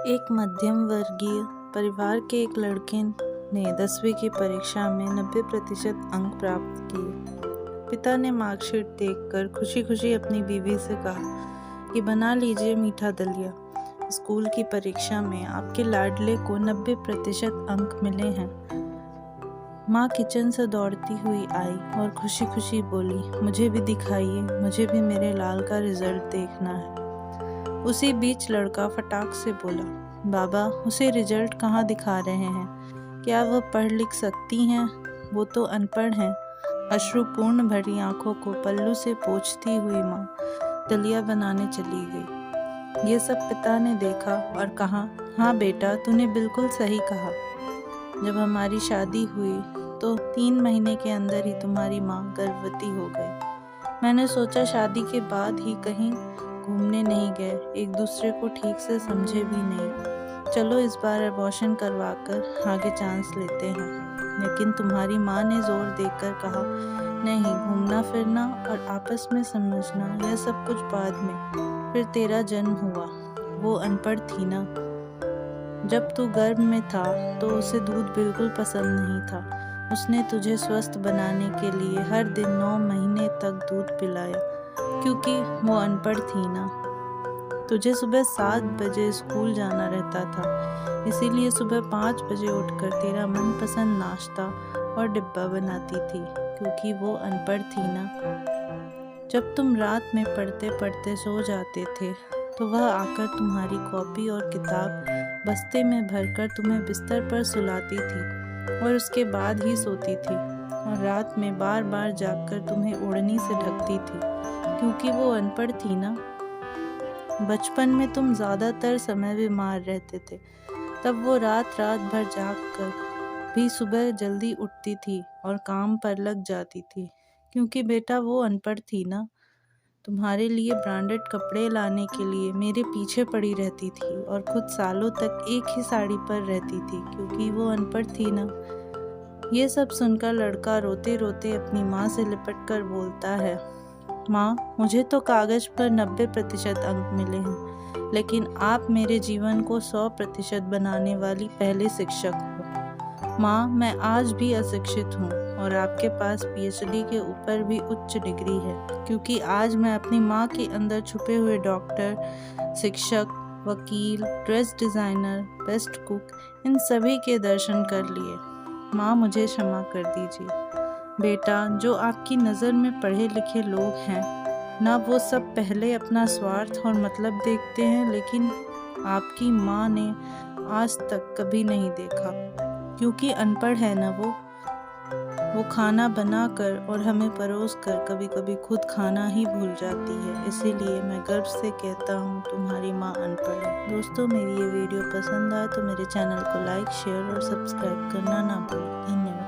एक मध्यम वर्गीय परिवार के एक लड़के ने 10वीं की परीक्षा में 90% अंक प्राप्त किए। पिता ने मार्कशीट देखकर खुशी खुशी अपनी बीवी से कहा कि बना लीजिए मीठा दलिया। स्कूल की परीक्षा में आपके लाडले को 90% अंक मिले हैं। माँ किचन से दौड़ती हुई आई और खुशी खुशी बोली, मुझे भी दिखाइए, मुझे भी मेरे लाल का रिजल्ट देखना है। उसी बीच लड़का फटाक से बोला, बाबा उसे रिजल्ट कहाँ दिखा रहे हैं? क्या वह पढ़ लिख सकती हैं? वो तो अनपढ़ हैं। अश्रुपूर्ण भरी आंखों को पल्लू से पोंछती हुई माँ दलिया बनाने चली गई। ये सब पिता ने देखा और कहा, हाँ बेटा, तूने बिल्कुल सही कहा। जब हमारी शादी हुई तो 3 महीने के अंदर ही तुम्हारी माँ गर्भवती हो गई। मैंने सोचा शादी के बाद ही कहीं घूमने नहीं गए, एक दूसरे को ठीक से समझे भी नहीं। चलो इस बार अबॉर्शन करवाकर आगे चांस लेते हैं। लेकिन तुम्हारी माँ ने जोर देकर कहा, नहीं, घूमना फिरना और आपस में समझना यह सब कुछ बाद में। फिर तेरा जन्म हुआ। वो अनपढ़ थी ना। जब तू गर्भ में था तो उसे दूध बिल्कुल पसंद नहीं था। उसने तुझे स्वस्थ बनाने के लिए हर दिन 9 महीने तक दूध पिलाया, क्योंकि वो अनपढ़ थी ना। तुझे सुबह 7 बजे स्कूल जाना रहता था, इसीलिए सुबह 5 बजे उठकर तेरा मनपसंद नाश्ता और डिब्बा बनाती थी, क्योंकि वो अनपढ़ थी ना। जब तुम रात में पढ़ते पढ़ते सो जाते थे तो वह आकर तुम्हारी कॉपी और किताब बस्ते में भरकर तुम्हें बिस्तर पर सुलाती थी और उसके बाद ही सोती थी, और रात में बार बार जागकर तुम्हें ओढ़नी से ढकती थी, क्योंकि वो अनपढ़ थी ना। बचपन में तुम ज़्यादातर समय बीमार रहते थे, तब वो रात रात भर जागकर भी सुबह जल्दी उठती थी और काम पर लग जाती थी, क्योंकि बेटा वो अनपढ़ थी ना। तुम्हारे लिए ब्रांडेड कपड़े लाने के लिए मेरे पीछे पड़ी रहती थी और खुद सालों तक एक ही साड़ी पर रहती थी, क्योंकि वो अनपढ़ थी ना। ये सब सुनकर लड़का रोते रोते अपनी माँ से लिपट कर बोलता है, माँ, मुझे तो कागज पर 90% अंक मिले हैं, लेकिन आप मेरे जीवन को 100% बनाने वाली पहले शिक्षक हो। माँ, मैं आज भी अशिक्षित हूँ और आपके पास PhD के ऊपर भी उच्च डिग्री है, क्योंकि आज मैं अपनी माँ के अंदर छुपे हुए डॉक्टर, शिक्षक, वकील, ड्रेस डिज़ाइनर, बेस्ट कुक, इन सभी के दर्शन कर लिए। माँ, मुझे क्षमा कर दीजिए। बेटा, जो आपकी नज़र में पढ़े लिखे लोग हैं ना, वो सब पहले अपना स्वार्थ और मतलब देखते हैं, लेकिन आपकी माँ ने आज तक कभी नहीं देखा, क्योंकि अनपढ़ है ना वो खाना बनाकर और हमें परोस कर कभी कभी खुद खाना ही भूल जाती है। इसीलिए मैं गर्व से कहता हूँ, तुम्हारी माँ अनपढ़ है। दोस्तों, मेरी ये वीडियो पसंद आए तो मेरे चैनल को लाइक, शेयर और सब्सक्राइब करना ना भूलें। धन्यवाद।